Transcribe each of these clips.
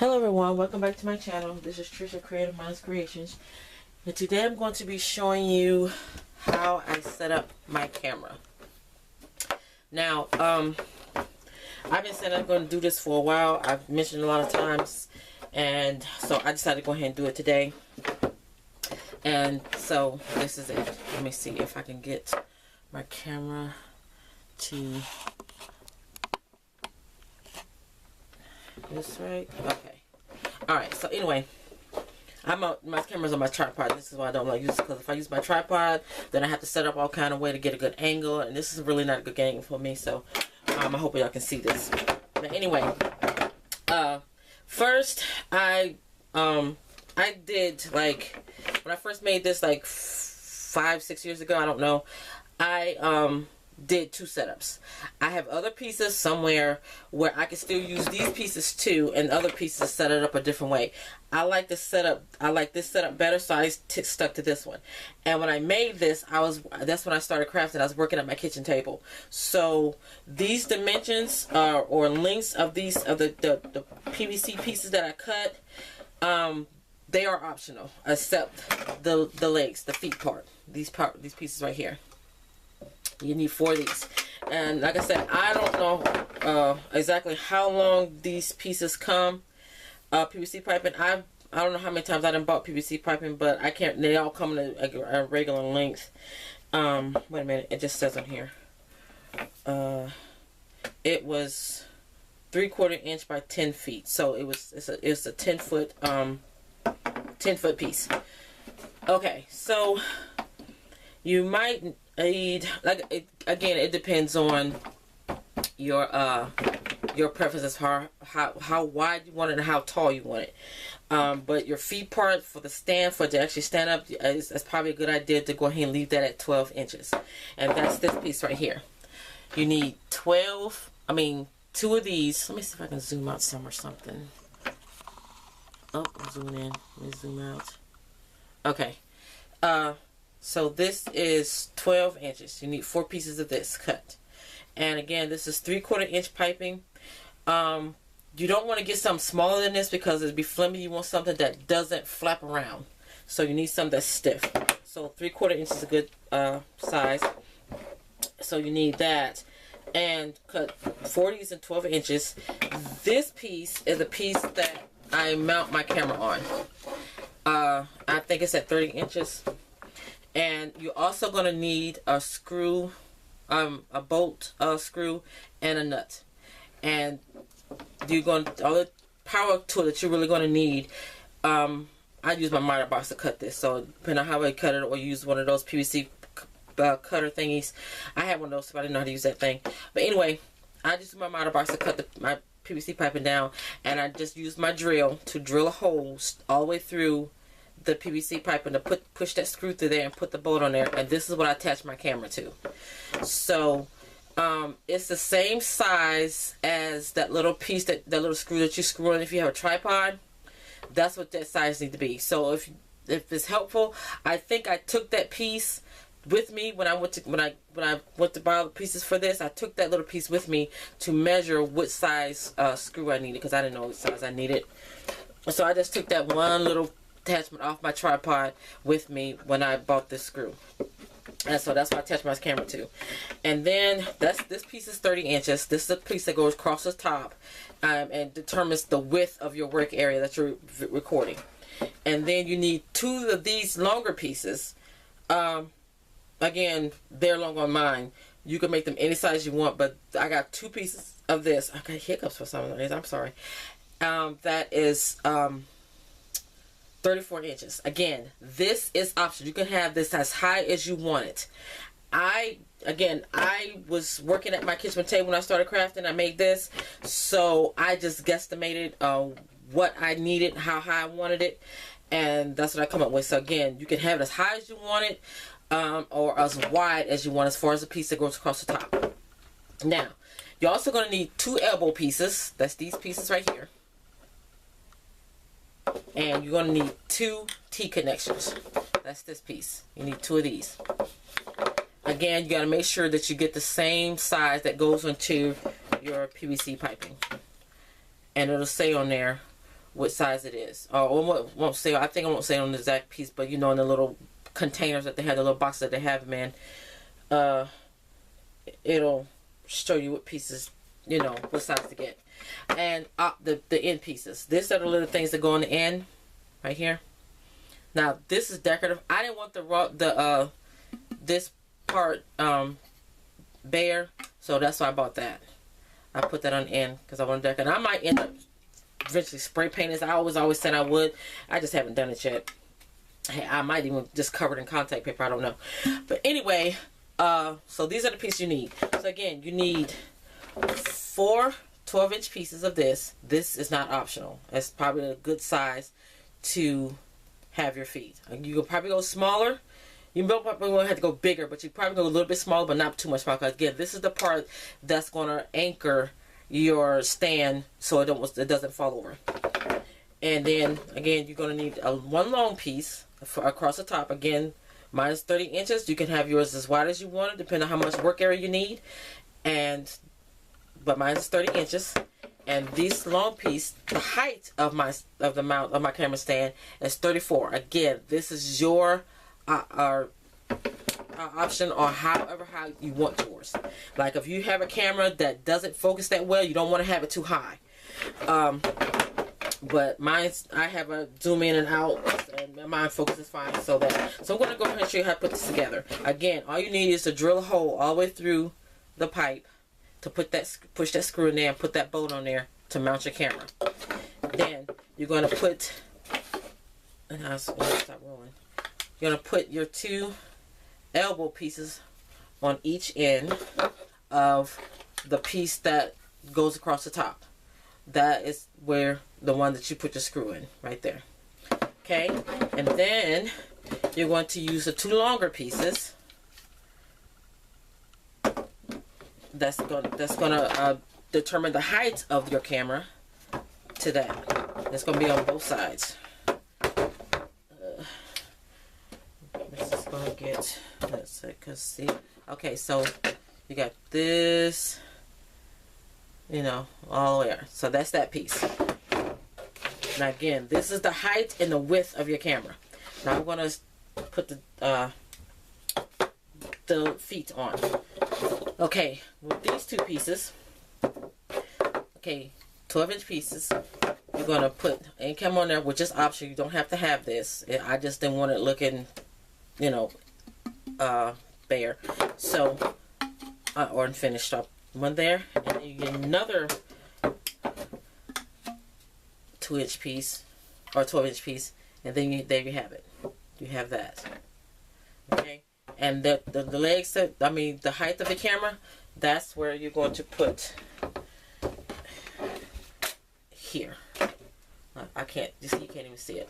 Hello everyone, welcome back to my channel. This is Trisha Creativemind Creations, and today I'm going to be showing you how I set up my camera. Now, I've been saying I'm going to do this for a while. I've mentioned a lot of times, and so I decided to go ahead and do it today. And so this is it. Let me see if I can get my camera to this right. Okay. Alright, so anyway, my camera's on my tripod. This is why I don't like use it, because if I use my tripod, then I have to set up all kind of way to get a good angle, and this is really not a good angle for me, so I hope y'all can see this. But anyway, first I did, like, when I first made this like 5-6 years ago, I don't know, I did 2 setups. I have other pieces somewhere where I can still use these pieces too, and other pieces set it up a different way. I like this setup better, so I stuck to this one. And when I made this, that's when I started crafting. I was working at my kitchen table. So these dimensions or lengths of the PVC pieces that I cut, they are optional, except the legs, the feet part. These pieces right here. You need 4 of these. And like I said, I don't know exactly how long these pieces come. PVC piping, I don't know how many times I done bought PVC piping, but I can't, they all come in a regular length. Wait a minute, it just says on here. It was 3/4 inch by 10 feet. So it's a 10-foot 10-foot piece. Okay, so you might need, like, again, it depends on your preferences, how wide you want it and how tall you want it. But your feet part for the stand, for it to actually stand up, that's probably a good idea to go ahead and leave that at 12 inches. And that's this piece right here. You need 2 of these. Let me see if I can zoom out some or something. Oh, I'm zooming in. Let me zoom out. Okay. So this is 12 inches. You need 4 pieces of this cut. And again, this is 3/4 inch piping. You don't want to get something smaller than this because it'd be flimsy. You want something that doesn't flap around. So you need something that's stiff. So 3/4 inch is a good size. So you need that. And cut 40s and 12 inches. This piece is a piece that I mount my camera on. I think it's at 30 inches. And you're also going to need a screw, a bolt screw, and a nut. And you're going to, all the power tool that you're really going to need. I use my miter box to cut this. So depending on how I cut it, or use one of those PVC cutter thingies. I had one of those, so I didn't know how to use that thing. But anyway, I just use my miter box to cut my PVC piping down, and I just use my drill to drill a hole all the way through the PVC pipe, and to push that screw through there and put the bolt on there. And this is what I attach my camera to. So it's the same size as that little piece, that little screw that you screw on if you have a tripod. That's what that size needs to be. So if it's helpful, I think I took that piece with me when I went to buy all the pieces for this. I took that little piece with me to measure what size screw I needed, because I didn't know what size I needed. So I just took that one little attachment off my tripod with me when I bought this screw, and so that's what I attach my camera to. And then this piece is 30 inches. This is a piece that goes across the top and determines the width of your work area that you're recording. And then you need 2 of these longer pieces. Again, they're long on mine. You can make them any size you want, but I got 2 pieces of this. I got hiccups for some reason. I'm sorry. That is 34 inches. Again, this is optional. You can have this as high as you want it. I was working at my kitchen table when I started crafting. I made this, so I just guesstimated what I needed, how high I wanted it, and that's what I come up with. So again, you can have it as high as you want it, or as wide as you want, as far as the piece that goes across the top. Now, you're also going to need 2 elbow pieces. That's these pieces right here. And you're going to need 2 T-connections. That's this piece. You need 2 of these. Again, you got to make sure that you get the same size that goes into your PVC piping. And it'll say on there what size it is. Or won't say, I think I won't say on the exact piece, but you know, in the little containers that they have, the little boxes that they have them in, it'll show you what pieces, you know, what size to get. And the end pieces. These are the little things that go on the end, right here. Now this is decorative. I didn't want this part bare, so that's why I bought that. I put that on the end because I want to decorate. I might end up eventually spray painting this. I always said I would. I just haven't done it yet. Hey, I might even just cover it in contact paper. I don't know. But anyway, so these are the pieces you need. So again, you need 4 12-inch pieces of this. This is not optional. It's probably a good size to have your feet. You could probably go smaller. You probably won't have to go bigger, but you probably go a little bit smaller, but not too much smaller. Because again, this is the part that's going to anchor your stand so it doesn't fall over. And then again, you're going to need one long piece across the top. Again, mine is 30 inches. You can have yours as wide as you want it, depending on how much work area you need. But mine is 30 inches. And this long piece, the height of the mount of my camera stand is 34. Again, this is your option, or however high you want yours. Like if you have a camera that doesn't focus that well, you don't want to have it too high. But mine's, I have a zoom in and out, and mine focuses fine. So I'm going to go ahead and show you how to put this together. Again, all you need is to drill a hole all the way through the pipe to push that screw in there and put that bolt on there to mount your camera. Then you're going to put, and I'll stop rolling. You're going to put your 2 elbow pieces on each end of the piece that goes across the top. That is where the one that you put your screw in, right there. Okay, and then you're going to use the 2 longer pieces. That's gonna determine the height of your camera to that. It's gonna be on both sides. This is gonna get, let's see, cause see, okay, so you got this, you know, all the way there. So that's that piece. Now again, this is the height and the width of your camera. Now I'm gonna put the feet on. Okay, with these 2 pieces, okay, 12-inch pieces, you're going to put a camera on there, which is optional. You don't have to have this. I just didn't want it looking, you know, bare. So, or finished up one there, and then you get another 2-inch piece, or 12-inch piece, and then there you have it. You have that. Okay. And the legs, the height of the camera, that's where you're going to put here. I can't, you see, you can't even see it.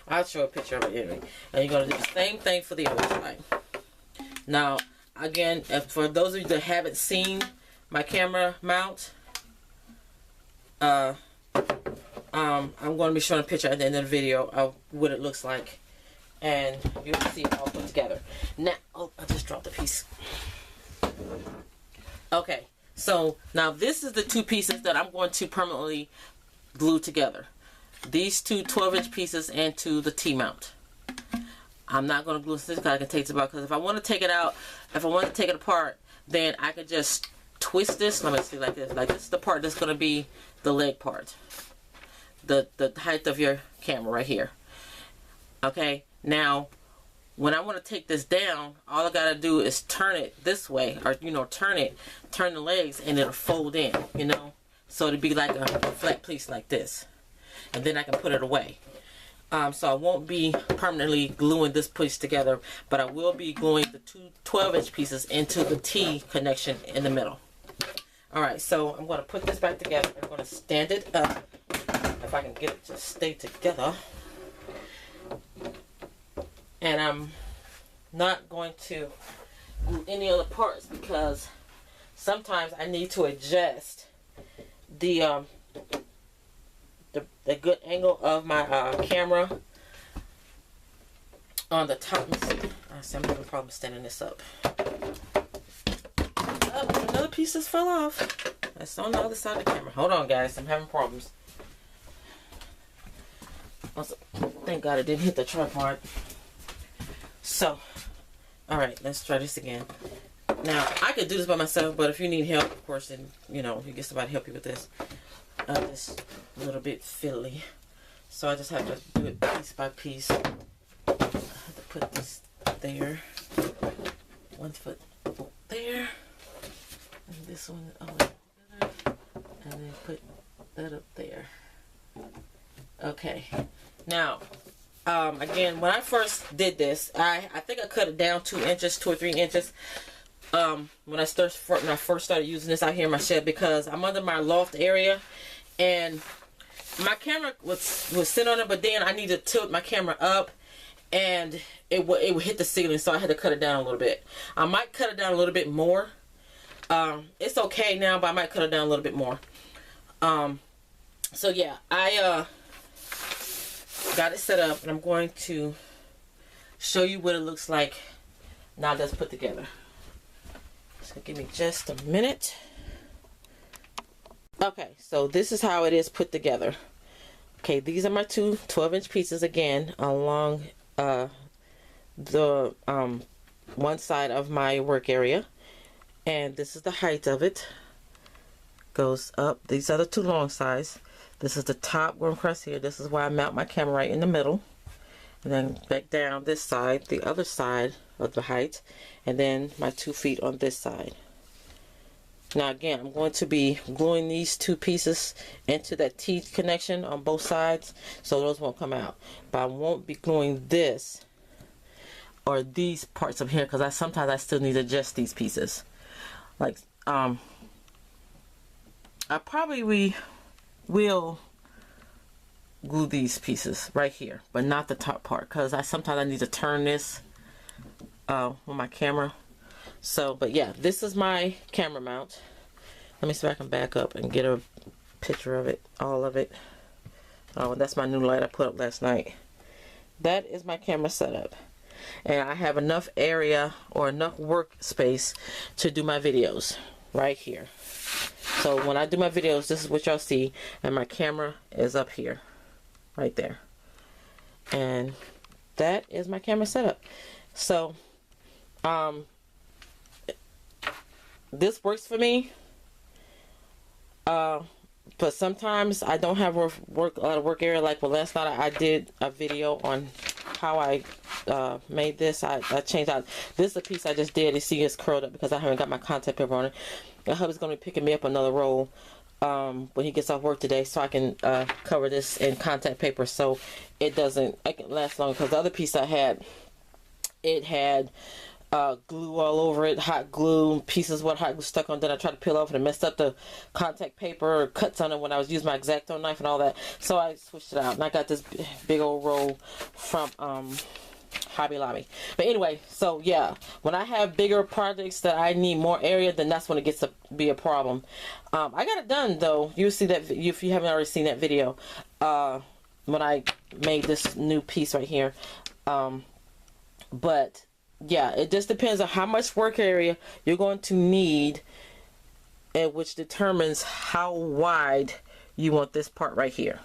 I'll show a picture of it anyway. And you're going to do the same thing for the other side. Now, again, for those of you that haven't seen my camera mount, I'm going to be showing a picture at the end of the video of what it looks like. And you'll see it all put together. Now, oh, I just dropped a piece. Okay, so now this is the 2 pieces that I'm going to permanently glue together. These 2 12-inch pieces into the T-mount. I'm not going to glue this because I can take it apart. Because if I want to take it out, if I want to take it apart, then I can just twist this. Let me see, like this. Like this is the part that's going to be the leg part. The height of your camera right here. Okay. Now, when I want to take this down, all I got to do is turn it this way, or, you know, turn the legs, and it'll fold in, you know, so it'll be like a flat piece like this. And then I can put it away. So I won't be permanently gluing this piece together, but I will be gluing the 2 12-inch pieces into the T connection in the middle. Alright, so I'm going to put this back together. I'm going to stand it up, if I can get it to stay together. And I'm not going to glue any other parts because sometimes I need to adjust the good angle of my camera on the top. I'm having a problem standing this up. Oh, another piece just fell off. That's on the other side of the camera. Hold on, guys. I'm having problems. Thank God it didn't hit the tripod. So, alright, let's try this again. Now, I could do this by myself, but if you need help, of course, then, you know, you get somebody to help you with this. This a little bit fiddly. So I just have to do it piece by piece. I have to put this there. 1 foot there. And this one over there. And then put that up there. Okay. Now, again, when I first did this, I think I cut it down 2 inches, 2 or 3 inches. When I first started using this out here in my shed, because I'm under my loft area, and my camera was sit on it, but then I need to tilt my camera up, and it would hit the ceiling, so I had to cut it down a little bit. I might cut it down a little bit more. It's okay now, but I might cut it down a little bit more. So yeah, I got it set up, and I'm going to show you what it looks like now that's put together. So give me just a minute. Okay, so this is how it is put together. Okay, these are my two 12-inch pieces again along the one side of my work area, and this is the height of it. Goes up. These are the 2 long sides. This is the top going across here. This is where I mount my camera, right in the middle, and then back down this side, the other side of the height, and then my 2 feet on this side. Now again, I'm going to be gluing these 2 pieces into that T connection on both sides, so those won't come out. But I won't be gluing this or these parts of here, because sometimes I still need to adjust these pieces. Like I probably will glue these pieces right here, but not the top part, because sometimes I need to turn this with my camera. So, but yeah, this is my camera mount. Let me see if I can back up and get a picture of it, all of it. Oh, that's my new light I put up last night. That is my camera setup, and I have enough area or enough workspace to do my videos right here. So when I do my videos, this is what y'all see, and my camera is up here, right there. And that is my camera setup. So, this works for me, but sometimes I don't have a lot of work area. Like, well, last night I did a video on how I made this. I changed out. This is a piece I just did. You see it's curled up because I haven't got my contact paper on it. My hubby's going to be picking me up another roll when he gets off work today, so I can cover this in contact paper so it can last longer. Because the other piece I had, it had glue all over it, hot glue, pieces what hot glue stuck on that I tried to peel off, and it messed up the contact paper, or cuts on it when I was using my X-Acto knife and all that. So I switched it out, and I got this big old roll from Hobby Lobby. But anyway, so yeah, when I have bigger projects that I need more area, then that's when it gets to be a problem. I got it done though. You'll see that if you haven't already seen that video when I made this new piece right here. But yeah, it just depends on how much work area you're going to need, and which determines how wide you want this part right here.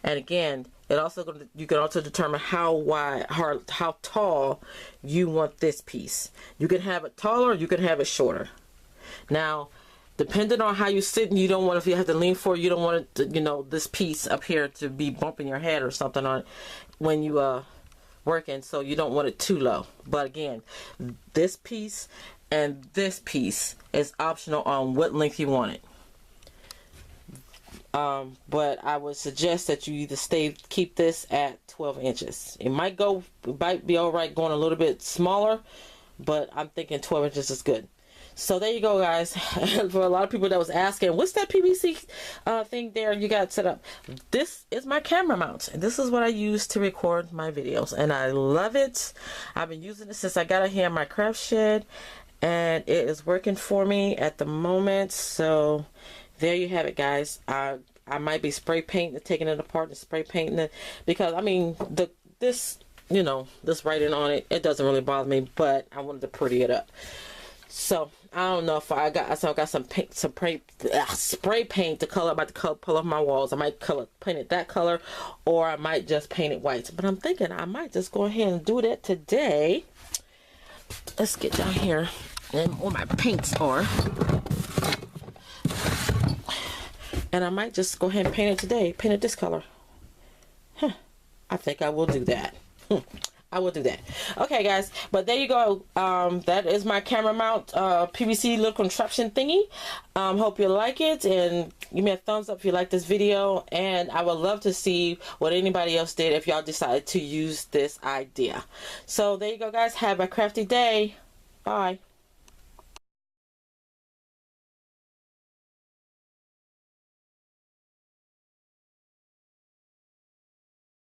And again, you can also determine how tall you want this piece. You can have it taller, you can have it shorter. Now, depending on how you sit, you don't want, if you have to lean forward, you don't want it to, this piece up here to be bumping your head or something on it when you working, so you don't want it too low. But again, this piece and this piece is optional on what length you want it. But I would suggest that you either keep this at 12 inches. It might be alright going a little bit smaller, but I'm thinking 12 inches is good. So there you go, guys. For a lot of people that was asking, what's that PVC thing there you got set up? This is my camera mount, and this is what I use to record my videos, and I love it. I've been using it since I got it here in my craft shed, and it is working for me at the moment. So there you have it, guys. I might be spray painting, taking it apart and spray painting it, because I mean this writing on it, it doesn't really bother me, but I wanted to pretty it up. So I don't know if I got some paint, some spray paint to color. I'm about to pull off my walls. I might paint it that color, or I might just paint it white. But I'm thinking I might just go ahead and do that today. Let's get down here and where my paints are. And I might just go ahead and paint it today. Paint it this color. I think I will do that. I will do that. Okay, guys. But there you go. That is my camera mount PVC little contraption thingy. Hope you like it. And give me a thumbs up if you like this video. And I would love to see what anybody else did if y'all decided to use this idea. So there you go, guys. Have a crafty day. Bye.